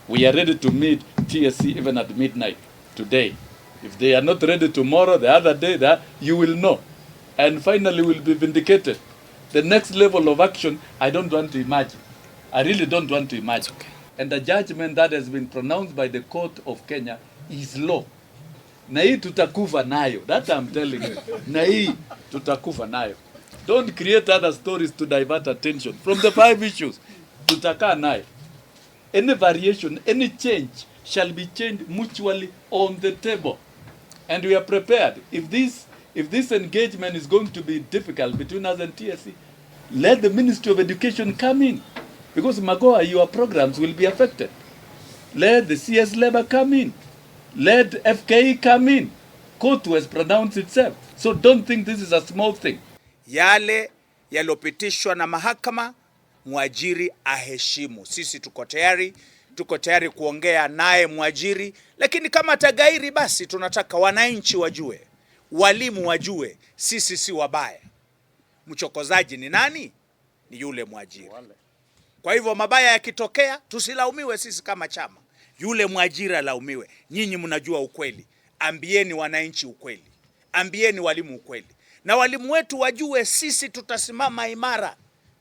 We are ready to meet TSC even at midnight today. If they are not ready tomorrow, the other day, that you will know. And finally will be vindicated. The next level of action, I don't want to imagine. I really don't want to imagine. Okay. And the judgment that has been pronounced by the court of Kenya is law. Na hii tutakufa nayo. That I'm telling you. Na hii tutakufa nayo. Don't create other stories to divert attention from the 5 issues. Tutakaa nayo. Any variation, any change shall be changed mutually on the table. And we are prepared. If this engagement is going to be difficult between us and TSC, let the Ministry of Education come in. Because Magoa, your programs will be affected. Let the CS Labor come in. Let FKE come in. Court has pronounced itself. So don't think this is a small thing. Yale yalopitishwa na mahakama, mwajiri aheshimu. Sisi tuko tayari kuongea naye mwajiri, lakini kama tagairi basi tunataka wananchi wajue, walimu wajue, sisi si wabaya. Mchokozaji ni nani? Ni yule mwajiri. Kwa hivyo mabaya yakitokea, tusilaumiwe sisi kama chama. Yule mwajiri alaumiwe. Nyinyi mnajua ukweli. Ambieni wananchi ukweli. Ambieni walimu ukweli. Na walimu wetu wajue sisi tutasimama imara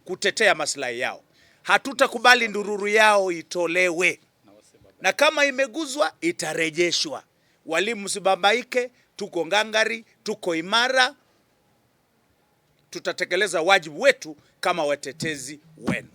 kutetea maslahi yao. Hatutakubali ndururu yao itolewe. Na kama imeguzwa, itarejeshwa. Walimu msibambaike, tuko ngangari, tuko imara. Tutatekeleza wajibu wetu kama watetezi wenu.